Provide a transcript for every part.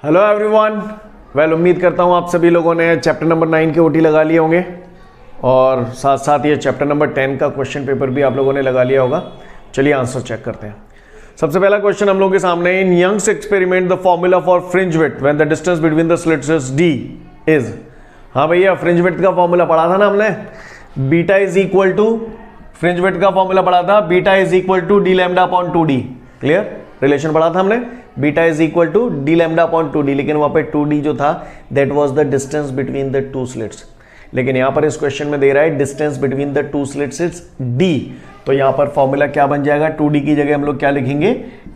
Hello everyone, well उम्मीद करता हूँ आप सभी लोगों ने चैप्टर नंबर 9 के ओटी लगा लिए होंगे और साथ साथ ये चैप्टर नंबर 10 का क्वेश्चन पेपर भी आप लोगों ने लगा लिया होगा। चलिए आंसर चेक करते हैं। सबसे पहला क्वेश्चन हम लोगों के सामने, in Young's experiment the formula for fringe width when the distance between the slits is d is. हाँ भैया, फ्रिंज विड्थ का फॉर्मूला पढ़ा था ना हमने, beta is equal to, fringe width का फॉर्मूला पढ़ा था beta is equal to d lambda upon 2d। Clear, relation पढ़ा था हमने, beta is equal to d lambda upon 2d, लेकिन वहां पे 2d जो था that was the distance between the two slits. लेकिन यहां पर इस क्वेश्चन में दे रहा है distance between the two slits is d, तो यहां पर फॉर्मूला क्या बन जाएगा, 2d की जगह हम लोग क्या लिखेंगे,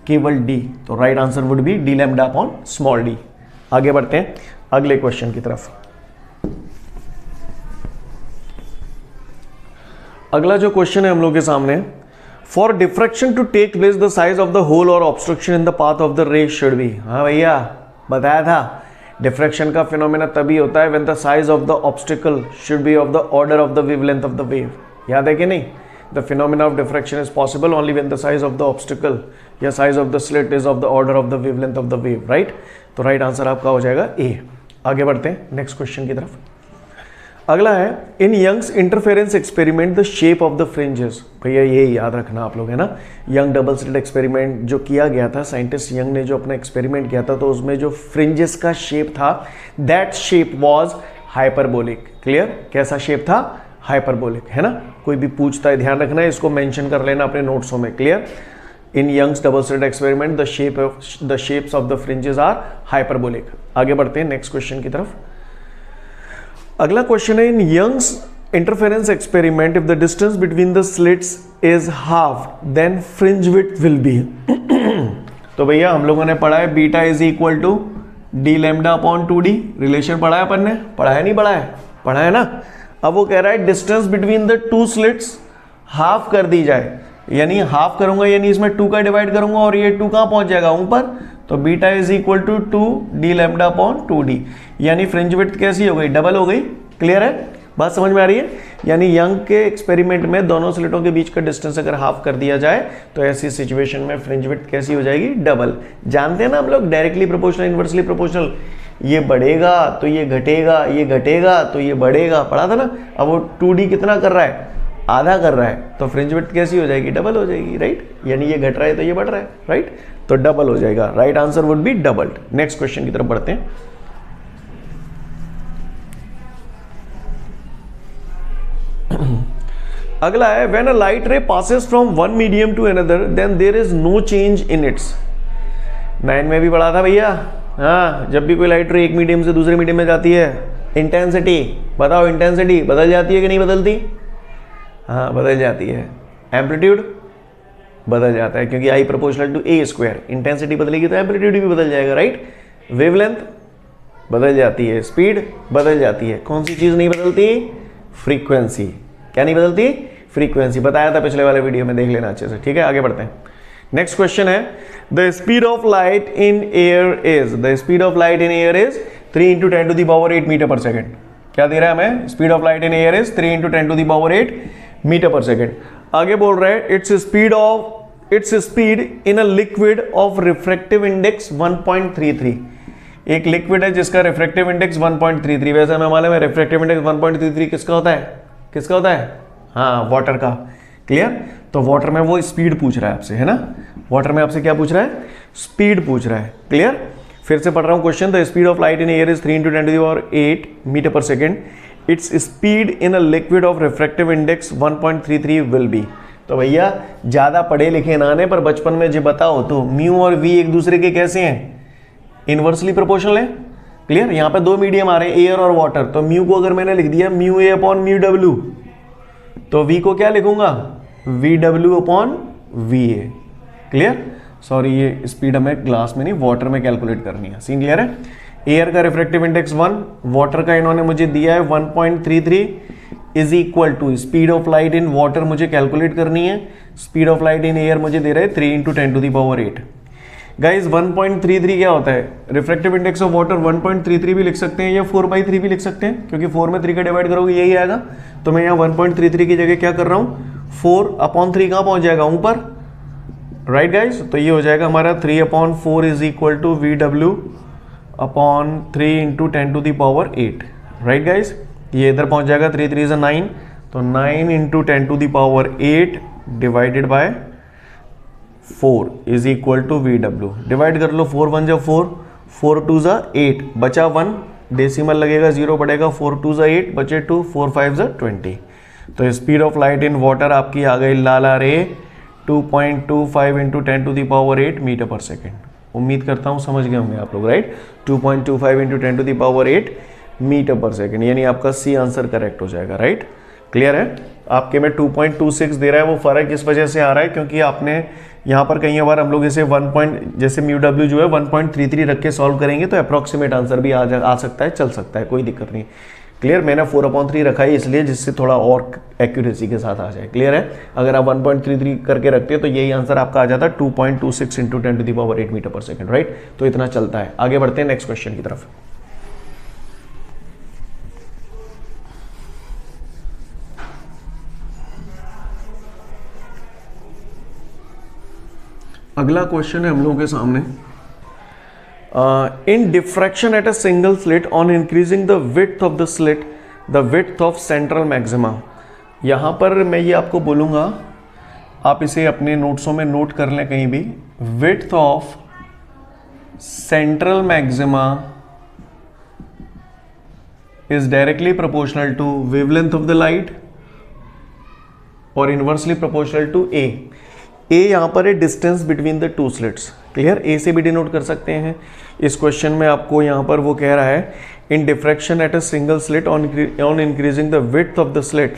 केवल d। तो right answer would B D lambda upon small d। आगे बढ़ते हैं अगले क्वेश्चन की तरफ। अगला जो क्वेश्चन है हम लोग के सामने, for diffraction to take place the size of the hole और obstruction in the path of the ray should be. हाँ भैया, बताया था डिफ्रैक्शन का फिनोमेना तभी होता है when the size of the obstacle should be of the order of the wavelength of the wave. याद है कि नहीं, the phenomena of diffraction is possible only when the size of the obstacle या size of the slit is of the order of the wavelength of the wave, right. तो right answer आपका हो जाएगा ए। आगे बढ़ते हैं नेक्स्ट क्वेश्चन की तरफ। अगला है, in Young's interference experiment the shape of the fringes. भैया ये याद रखना आप लोग, है ना, यंग डबल स्लिट एक्सपेरिमेंट जो किया गया था, साइंटिस्ट यंग ने जो अपना एक्सपेरिमेंट किया था, तो उसमें जो फ्रिंजेस का शेप था that shape was hyperbolic. Clear, कैसा शेप था, हाइपरबोलिक, है ना। कोई भी पूछता है ध्यान रखना है, इसको मेंशन कर लेना अपने नोट्सों में। Clear, in Young's double slit experiment the shapes of the fringes are hyperbolic. आगे बढ़ते हैं नेक्स्ट क्वेश्चन की तरफ। अगला क्वेश्चन है, in Young's interference experiment if the distance between the slits is half then fringe width will be. तो भैया हम लोगों ने पढ़ा है beta is equal to d lambda upon 2d। Relation पढ़ा है अपन ने, पढ़ा है नहीं पढ़ा है, पढ़ा है ना। अब वो कह रहा है distance between the two slits half कर दी जाए, यानी हाफ करूंगा यानी इसमें 2 का डिवाइड करूंगा और ये 2 कहां पहुंच जाएगा, ऊपर। तो beta is equal to 2 d lambda upon 2d, यानी फ्रिंज विड्थ कैसी हो गई, डबल हो गई। क्लियर है, बात समझ में आ रही है। यानी यंग के एक्सपेरिमेंट में दोनों स्लिटों के बीच का डिस्टेंस अगर हाफ कर दिया जाए तो ऐसी सिचुएशन में फ्रिंज विड्थ कैसी हो जाएगी, डबल। जानते हैं ना हम लोग डायरेक्टली प्रोपोर्शनल, इनवर्सली प्रोपोर्शनल, ये बढ़ेगा तो ये घटेगा, ये घटेगा तो ये बढ़ेगा, पढ़ा था ना। अब वो 2d कितना कर रहा है, आधा कर रहा है, तो फ्रिंज विड्थ कैसी हो जाएगी, डबल हो जाएगी, राइट। यानी ये घट रहा है तो ये बढ़ रहा है, राइट, तो डबल हो जाएगा। Right answer would be doubled. Next question की तरफ बढ़ते हैं। अगला है, when a light ray passes from one medium to another then there is no change in its. 9 में भी पढ़ा था भैया। हाँ, जब भी कोई लाइट रे एक मीडियम से दूसरे मीडियम में जाती है, इंटेंसिटी बताओ, इंटेंसिटी बदल जाती है कि नहीं बदलती, हाँ बदल जाती है। एम्पलीट्यूड बदल जाता है क्योंकि I proportional to a square, intensity बदलेगी तो एम्पलीट्यूड भी बदल जाएगा, राइट। वेवलेंथ बदल जाती है, स्पीड बदल जाती है, कौन सी चीज नहीं बदलती, फ्रीक्वेंसी। क्या नहीं बदलती, फ्रीक्वेंसी। बताया था पिछले वाले वीडियो में, देख लेना अच्छे से, ठीक है। आगे बढ़ते हैं। नेक्स्ट क्वेश्चन है, the speed of light in air is, the speed of light in air is 3 × 10⁻8 metre per second. क्या दे रहा है हमें, speed of light in air is 3 × 10⁻8 metre per second. आगे बोल रहे हैं, its speed in a liquid of refractive index 1.33। एक लिक्विड है जिसका रिफ्रैक्टिव इंडेक्स 1.33। वैसे हमें मालूम है रिफ्रैक्टिव इंडेक्स 1.33 किसका होता है, किसका होता है, हाँ वाटर का। क्लियर, तो वाटर में वो स्पीड पूछ रहा है आपसे, है ना। वाटर में आपसे क्या पूछ रहा है, स्पीड पूछ रहा है। क्लियर, फिर से पढ़ रहा हूं question, the speed of light in air is 3 × 10⁸ metre per second. It's speed in a liquid of refractive index 1.33 will be. तो भैया ज्यादा पढ़े लिखे ना आने पर बचपन में जो बताओ तो म्यू और वी एक दूसरे के कैसे हैं, इनवर्सली प्रोपोर्शनल है। क्लियर, यहाँ पे 2 मीडियम आ रहे हैं, एयर और वाटर, तो म्यू को अगर मैंने लिख दिया म्यू ए अपॉन म्यू डब्ल्यू, तो वी को क्या लिखूंगा, वी डब्ल्यू upon v a. Clear, sorry ये स्पीड हमें ग्लास में नहीं वाटर में कैलकुलेट करनी है। सीन क्लियर है। एयर का रिफ्रैक्टिव इंडेक्स 1, वाटर का इन्होंने मुझे दिया है 1.33 is equal to speed of light in water मुझे कैलकुलेट करनी है। Speed of light in air मुझे दे रहे हैं 3 × 10⁸। गाइज 1.33 क्या होता है, रिफ्रैक्टिव इंडेक्स ऑफ वाटर 1.33 भी लिख सकते हैं या 4/3 भी लिख सकते हैं, क्योंकि 4 में 3 का डिवाइड करोगे यही आएगा। तो मैं यहाँ 1.33 की जगह क्या कर रहा हूँ, 4/3 कहाँ पहुंच जाएगा, ऊपर, राइट गाइज। तो ये हो जाएगा हमारा 3/4 इज इक्वल टू वी डब्ल्यू upon 3 into 10 to the power 8, right guys. ये इधर पहुंच जाएगा, 3 3 is 9, तो 9 into 10 to the power 8 divided by 4 is equal to VW। Divide कर लो, 4 1 जा 4, 4 2 जा 8, बचा 1, डेसिमल लगेगा, 0 बढ़ेगा, 4 2 जा 8, बचे 2, 4 5 जा 20। तो speed of light in water आपकी आ गई लाला रे 2.25 into 10 to the power 8 metre per second. उम्मीद करता हूँ समझ गए होंगे आप लोग, right. 2.25 into 10 to the power 8 metre per second, यानी आपका सी आंसर करेक्ट हो जाएगा, राइट। क्लियर है। आपके में 2.26 दे रहा है, वो फर्क इस वजह से आ रहा है क्योंकि आपने यहाँ पर कई बार हम लोग इसे 1 जैसे μW जो है 1.33 रख के सॉल्व करेंगे तो अप्रॉक्सीमेट आंसर भी आ सकता है, चल सकता है, कोई दिक्कत नहीं। क्लियर। मैंने 4/3 रखा है इसलिए जिससे थोड़ा और एक्यूरेसी के साथ आ जाए। क्लियर है। अगर आप 1.33 करके रखते हो तो यही आंसर आपका आ जाता है 2.26 into 10 to the power 8 metre per second, right. तो इतना चलता है। आगे बढ़ते हैं नेक्स्ट क्वेश्चन की तरफ। अगला क्वेश्चन है हम लोगों के सामने, in diffraction at a single slit on increasing the width of the slit the width of central maxima. यहां पर मैं ये आपको बोलूंगा, आप इसे अपने नोट्सों में नोट कर लें कहीं भी। Width of central maxima is directly proportional to wavelength of the light और inversely proportional to a. A यहां पर है distance between the two slits. Clear. A से भी डिनोट कर सकते हैं। इस क्वेश्चन में आपको यहां पर वो कह रहा है in diffraction at a single slit on increasing the width of the slit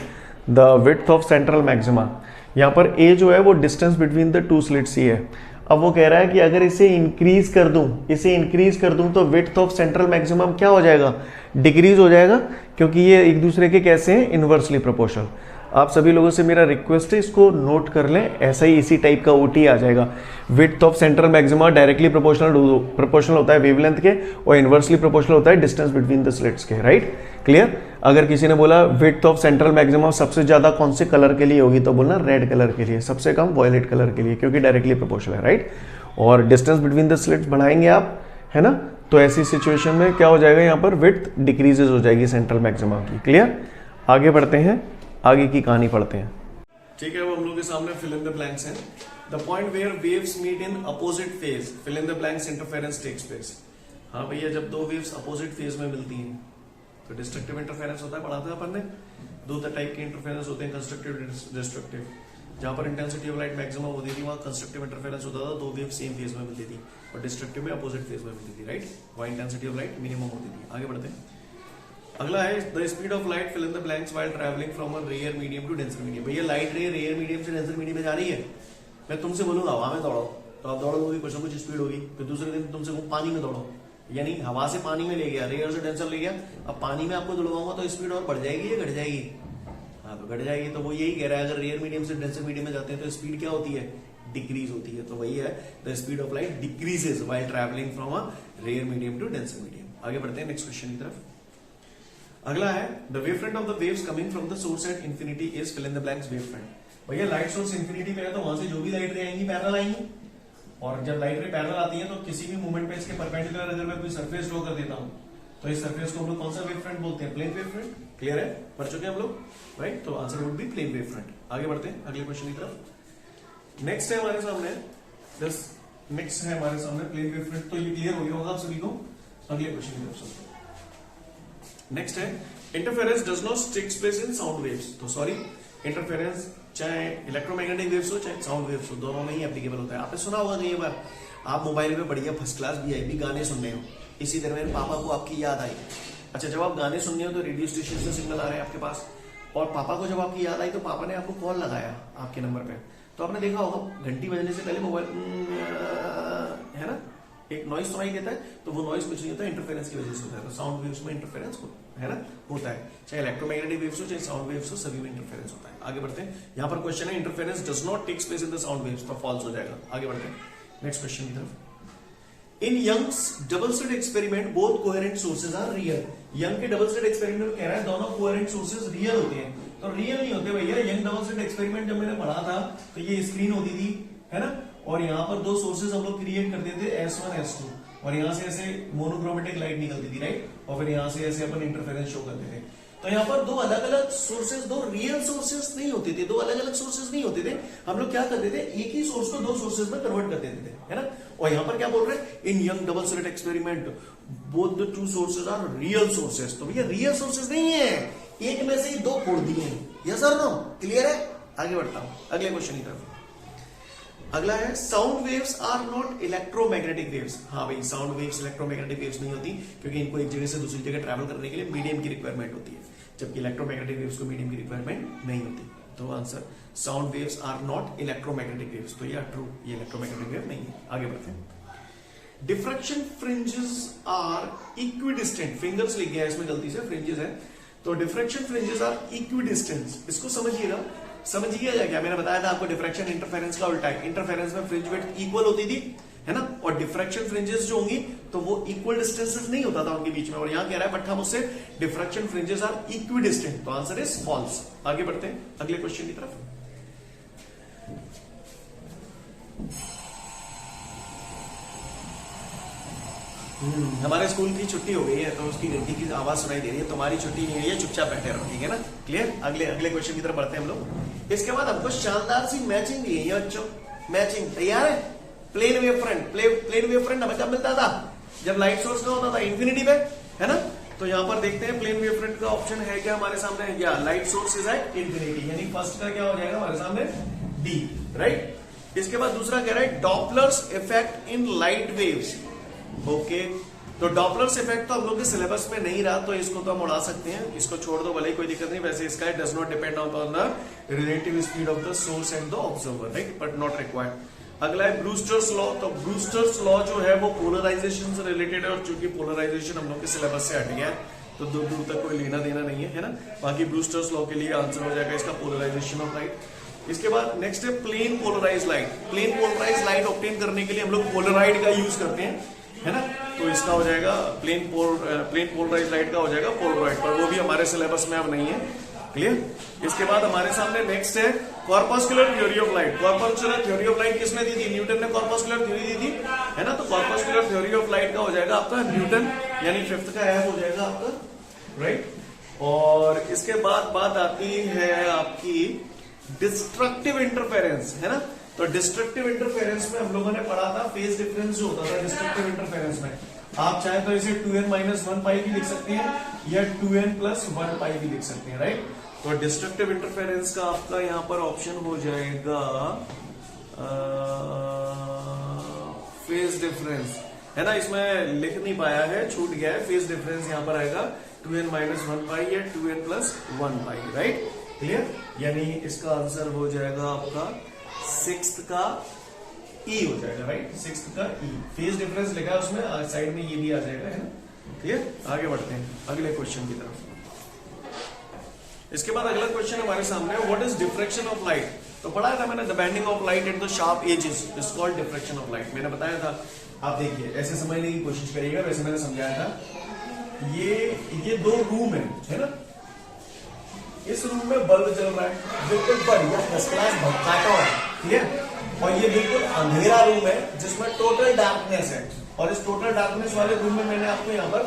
the width of central maxima. यहां पर ए जो है वो distance between the two slits ही है। अब वो कह रहा है कि अगर इसे इंक्रीज कर दूं तो विड्थ ऑफ सेंट्रल मैक्सिमम क्या हो जाएगा, डिक्रीज हो जाएगा, क्योंकि ये एक दूसरे के कैसे हैं, इनवर्सली प्रोपोर्शनल। आप सभी लोगों से मेरा रिक्वेस्ट है इसको नोट कर लें, ऐसा ही इसी टाइप का ओटी आ जाएगा। Width of central maxima directly proportional होता है वेवलेंथ के और इनवर्सली प्रोपोर्शनल होता है डिस्टेंस बिटवीन द स्लिट्स के, राइट। क्लियर। अगर किसी ने बोला विड्थ ऑफ सेंट्रल मैक्सिमा सबसे ज्यादा कौन से कलर के लिए होगी, तो बोलना रेड कलर के लिए, सबसे कम वॉयलेट कलर के लिए, क्योंकि डायरेक्टली प्रोपोर्शनल है, राइट। और डिस्टेंस बिटवीन द स्लिट्स बढ़ाएंगे आप, है ना, तो ऐसी सिचुएशन में क्या हो जाएगा, यहाँ पर विड्थ डिक्रीजेज हो जाएगी सेंट्रल मैक्सिमा की। क्लियर। आगे बढ़ते हैं, आगे की कहानी पढ़ते हैं। ठीक है, वो हम लोग के सामने फिल इन द ब्लैंक्स हैं। The point where waves meet in opposite phase, fill in the blanks, interference takes place. हाँ भैया, जब दो वेव्स अपोजिट फेज में मिलती हैं तो डिस्ट्रक्टिव इंटरफेरेंस होता है, पढ़ा था अपन ने। दो टाइप के इंटरफेरेंस होते हैं, कंस्ट्रक्टिव, डिस्ट्रक्टिव। जहां पर इंटेंसिटी ऑफ लाइट मैक्सिमम होती थी वहां कंस्ट्रक्टिव इंटरफेरेंस होता था, दो वेव सेम फेज में मिलती थी, और डिस्ट्रक्टिव में अपोजिट फेज में मिलती थी, राइट। वहां इंटेंसिटी ऑफ लाइट मिनिमम होती थी। आगे बढ़ते हैं। अगला है the speed of light fill in the blanks while travelling from a rarer medium to denser medium. भैया लाइट रे रेयर मीडियम से डेंसर मीडियम में जा रही है। मैं तुमसे बोलूंगा हवा में दौड़ो तो आप दौड़ोगे, कुछ ना कुछ स्पीड होगी। फिर दूसरे दिन तुमसे पानी में दौड़ो, यानी हवा से पानी में ले गया, रेयर से डेंसर ले गया। अब पानी में आपको दौड़वाऊंगा तो स्पीड और बढ़ जाएगी या घट जाएगी? हाँ, तो घट जाएगी। तो वो यही कह रहा है, अगर रेयर मीडियम से डेंसर मीडियम में जाते हैं तो स्पीड क्या होती है, डिक्रीज होती है। तो वही है, the speed of light decreases while travelling from a rarer medium to denser medium. आगे बढ़ते हैं नेक्स्ट क्वेश्चन की तरफ। अगला है the wavefront of the waves coming from the source at infinity is fill in the blanks wavefront. भैया light source infinity पे है तो वहां से जो भी लाइट रे आएंगी पैरेलल आएंगी, और जब लाइट रे पैरेलल आती है तो किसी भी मोमेंट पे इसके परपेंडिकुलर अगर मैं कोई सरफेस ड्रॉ कर देता हूं तो इस सरफेस को हम लोग कौन सा वेवफ्रंट बोलते हैं, प्लेन वेवफ्रंट। क्लियर है, पढ़ चुके हैं हम लोग, राइट। तो answer would be plane wavefront. आगे बढ़ते हैं अगले क्वेश्चन की तरफ। नेक्स्ट है हमारे सामने प्लेन वेवफ्रंट। तो ये क्लियर हो गया होगा आप सभी को। अगले क्वेश्चन की तरफ चलते हैं। नेक्स्ट है interference does not takes place in sound waves. तो सॉरी, इंटरफेरेंस चाहे इलेक्ट्रोमैग्नेटिक वेव्स हो चाहे साउंड वेव्स हो, दोनों में ही एप्लीकेबल होता है। आपने सुना होगा कई बार, आप मोबाइल पे बढ़िया फर्स्ट क्लास वीआईपी गाने सुनने हो, इसी दरमियान पापा को आपकी याद आई। अच्छा, जब आप गाने सुनने हो तो रेडियो स्टेशन से सिग्नल आ रहे हैं आपके पास, और पापा को जब आपकी याद आई तो पापा ने आपको कॉल लगाया आपके नंबर पे। तो आपने देखा होगा घंटी बजने से पहले मोबाइल है ना, एक नॉइज सुनाई देता है, तो वो नॉइज कुछ नहीं होता, इंटरफेरेंस की वजह से होता है। तो साउंड वेव्स में इंटरफेरेंस है ना, होता है, चाहे इलेक्ट्रोमैग्नेटिक वेव्स हो चाहे साउंड वेव्स हो, सभी में इंटरफेरेंस होता है। आगे बढ़ते हैं। यहाँ पर क्वेश्चन है interference does not takes place in the sound waves, तो फॉल्स हो जाएगा। आगे बढ़ते हैं नेक्स्ट क्वेश्चन की तरफ। In Young's double slit experiment both coherent sources are real. Young के डबल स्लिट एक्सपेरिमेंट में कह रहा है दोनों कोहेरेंट सोर्सेज रियल होते हैं। तो रियल नहीं होते भैया। यंग डबल स्लिट एक्सपेरिमेंट जब मैंने पढ़ा था तो ये स्क्रीन होती थी, है ना, और यहाँ पर दो सोर्सेज हम लोग क्रिएट करते थे, S1 S2। और यहाँ से ऐसे मोनोक्रोमेटिक लाइट निकलती थी, राइट, और फिर यहाँ से ऐसे अपन इंटरफेरेंस शो करते थे। तो यहाँ पर दो अलग अलग सोर्सेज, दो रियल सोर्सेज नहीं होते थे, दो अलग अलग सोर्सेज नहीं होते थे। हम लोग क्या करते थे, एक ही सोर्स को दो सोर्सेज में कन्वर्ट कर देते थे, है ना। और यहाँ पर क्या बोल रहे हैं, in young double slit experiment both the two sources are real sources. तो भैया रियल सोर्सेज नहीं है, एक में से ही दो फोड़ दिए हैं। यस और नो, क्लियर है? आगे बढ़ता हूं अगले क्वेश्चन की तरफ। अगला है sound waves are not electromagnetic waves. हाँ भाई, साउंड वेव्स इलेक्ट्रोमैग्नेटिक वेव्स नहीं होती, क्योंकि इनको एक जगह से दूसरी जगह ट्रैवल करने के लिए मीडियम की रिक्वायरमेंट होती है, जबकि इलेक्ट्रोमैग्नेटिक वेव्स को मीडियम की रिक्वायरमेंट नहीं होती। तो answer sound waves are not electromagnetic waves. तो ये ट्रू, ये इलेक्ट्रोमैग्नेटिक वेव नहीं है। आगे बढ़ते हैं। Diffraction fringes are equidistant. Fingers लिख गया इसमें गलती से, फ्रिंजेस है, तो डिफ्रैक्शन फ्रिंजेस आर इक्विडिस्टेंट। इसको समझिएगा, समझिए क्या मैंने बताया था आपको, डिफ्रैक्शन इंटरफेरेंस का उल्टा है। इंटरफेरेंस में फ्रिंज विड्थ इक्वल होती थी, है ना, और डिफ्रैक्शन फ्रिंजेस जो होंगी तो वो इक्वल डिस्टेंसेस नहीं होता था उनके बीच में। और यहां कह रहा है बट हम उससे डिफ्रैक्शन फ्रिंजेस आर इक्विडिस्टेंट, तो आंसर इज फॉल्स। आगे बढ़ते हैं अगले क्वेश्चन की तरफ। हमारे स्कूल की छुट्टी हो गई है, तो उसकी घंटी की आवाज सुनाई दे रही है। तुम्हारी छुट्टी नहीं हुई है, चुपचाप बैठे रहो, ठीक है ना, क्लियर। अगले क्वेश्चन की तरफ बढ़ते हैं हम लोग। इसके बाद हमको शानदार सी मैचिंग दी है बच्चों, मैचिंग तैयार है। Plane wave front, plane wave front हमें कब मिलता था, जब लाइट सोर्स का होता था इंफिनिटी पे, है ना। तो यहां पर देखते हैं प्लेन वेव फ्रंट का ऑप्शन है क्या हमारे सामने, है क्या, light source is at infinity, यानी फर्स्ट का क्या हो जाएगा हमारे सामने, डी, राइट। इसके बाद दूसरा कह रहा है Doppler's effect in light waves. Okay, तो डॉपलर्स इफेक्ट तो हम लोग के सिलेबस में नहीं रहा, तो इसको तो हम उड़ा सकते हैं, इसको छोड़ दो, भले ही कोई दिक्कत नहीं। वैसे इसका does not depend on the relative speed of the source and the observer, right, but not required. अगला है ब्रूस्टर्स लॉ। तो ब्रूस्टर्स लॉ जो है वो पोलराइजेशन से रिलेटेड है, और चूंकि पोलराइजेशन हम लोग के सिलेबस से हट गया है, तो दूर दूर तक कोई लेना देना नहीं है ना। बाकी ब्रूस्टर्स लॉ के लिए आंसर हो जाएगा इसका पोलराइजेशन ऑफ लाइट। इसके बाद नेक्स्ट है plane polarise light. Plane polarise light obtain करने के लिए हम लोग पोलराइड का यूज करते हैं, है ना, तो इसका हो जाएगा प्लेन पोलराइज लाइट का हो जाएगा पोलराइड, पर वो भी हमारे सिलेबस में अब नहीं है, क्लियर। इसके बाद हमारे सामने नेक्स्ट है corpuscular theory of light. Corpuscular theory of light किसने दी थी, न्यूटन ने कॉर्पस्कुलर थ्योरी दी थी, है ना। तो कॉर्पस्कुलर थ्योरी ऑफ लाइट का हो जाएगा आपका न्यूटन, यानी फिफ्थ का एफ हो जाएगा आपका, राइट। और इसके बाद बात आती है आपकी डिस्ट्रक्टिव इंटरफेरेंस, है ना। तो डिस्ट्रक्टिव इंटरफेरेंस में हम लोगों ने पढ़ा था फेज डिफरेंस जो होता था डिस्ट्रक्टिव इंटरफेरेंस में। आप चाहे तो इसे 2n-1 पाई भी लिख सकते हैं, या 2n+1 पाई भी लिख सकते हैं, राइट। तो डिस्ट्रक्टिव इंटरफेरेंस का आपका यहाँ पर ऑप्शन हो जाएगा फेज डिफरेंस, है ना। इसमें लिख नहीं पाया है, छूट गया है। फेज डिफरेंस यहाँ पर आएगा 2n-1 पाई या 2n+1 पाई, राइट, क्लियर। यानी इसका आंसर हो जाएगा आपका सिक्स्थ का ई हो जाएगा, राइट, सिक्स्थ का ई। फेज डिफरेंस लिखा है उसमें, साइड में ये भी आ जाएगा, है ना, क्लियर। आगे बढ़ते हैं अगले क्वेश्चन की तरफ। इसके बाद अगला क्वेश्चन हमारे सामने है what is diffraction of light. तो पढ़ाया था मैंने, the bending of light at the sharp edges is called diffraction of light. मैंने बताया था, आप देखिए ऐसे समझने की कोशिश करिएगा, वैसे मैंने समझाया था। ये दो रूम है ना, इस रूम में बल्ब जल रहा है, बिल्कुल बढ़िया फर्स्ट क्लास भटकाटा है, ठीक है। और ये बिल्कुल अंधेरा रूम है जिसमें टोटल डार्कनेस है, और इस टोटल डार्कनेस वाले रूम में मैंने आपको यहाँ पर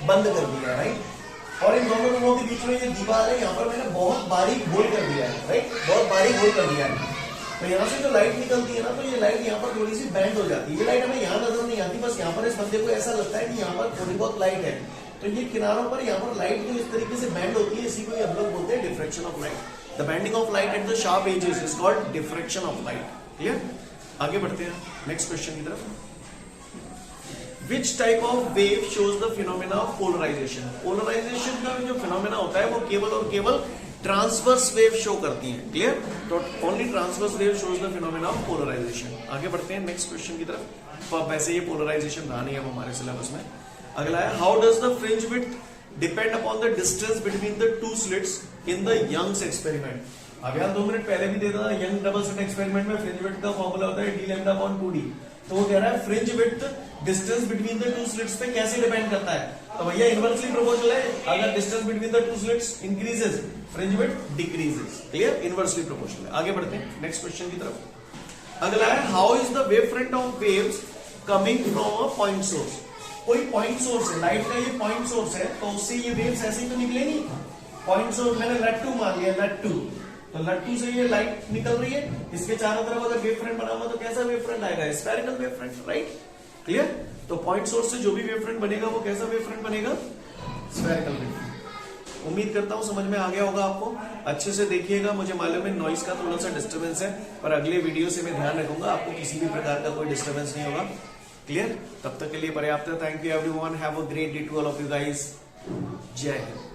बंद कर दिया है, राइट। और इन दोनों रूमों के बीच में ये दीवार है, यहाँ पर मैंने बहुत बारीक होल कर दिया है, राइट, बहुत बारीक होल कर दिया है। तो यहाँ से जो लाइट निकलती है ना, तो ये लाइट यहाँ पर थोड़ी सी बैंड हो जाती है। ये लाइट हमें यहाँ नजर नहीं आती, बस यहाँ पर इस बंदे को ऐसा लगता है कि यहाँ पर थोड़ी बहुत लाइट है। तो ये किनारों पर यहाँ पर लाइट जो इस तरीके से बैंड होती है, इसी को हम लोग बोलते हैं diffraction of light. The bending of light at the sharp edges is called diffraction of light, clear. आगे बढ़ते हैं नेक्स्ट क्वेश्चन की तरफ। Which type of wave shows the phenomena of polarization? Polarization का जो phenomena होता है वो केवल और केवल ट्रांसवर्स वेव शो करती हैं, क्लियर। तो only transverse wave shows the phenomena of polarisation. आगे बढ़ते हैं नेक्स्ट क्वेश्चन की तरफ। तो वैसे ये पोलराइजेशन रहा नहीं है हमारे सिलेबस में। अगला है how does the fringe width depend upon the distance between the two slits in the Young's experiment. अब यहाँ 2 मिनट पहले भी देता था, यंग डबल स्लिट एक्सपेरिमेंट में फ्रिंज विड्थ का फॉर्मूला होता है d(λ/2d). तो वो कह रहा है fringe width distance between the two slits पे कैसे डिपेंड करता है। तो भैया इनवर्सली प्रोपोर्शनल है, अगर distance between the two slits increases fringe width decreases, clear, inversely proportional है। आगे बढ़ते हैं नेक्स्ट क्वेश्चन की तरफ। अगला है how is the wave front of waves coming from a point source. कोई पॉइंट सोर्स है, लाइट का ये पॉइंट सोर्स है, तो उससे ये वेव्स ऐसे ही तो निकलेगी। पॉइंट सोर्स मैंने लट्टू मान लिया, लट्टू, तो लट्टू से ये लाइट निकल रही है, इसके चारों तरफ अगर वेव फ्रंट बना हुआ तो कैसा वेव फ्रंट आएगा? Spherical wave front, right? Clear? तो पॉइंट सोर्स से जो भी वेव फ्रंट बनेगा वो कैसा वेव फ्रंट बनेगा? Spherical wave front. उम्मीद करता हूं समझ में आ गया होगा आपको। अच्छे से देखिएगा, मुझे मालूम है नॉइस का थोड़ा सा डिस्टर्बेंस है, पर अगले वीडियो से मैं ध्यान रखूंगा आपको किसी भी प्रकार का कोई डिस्टर्बेंस नहीं होगा। क्लियर? तब तक के लिए पर्याप्त है। Thank you everyone, have a great day to all of you guys. जय हिंद।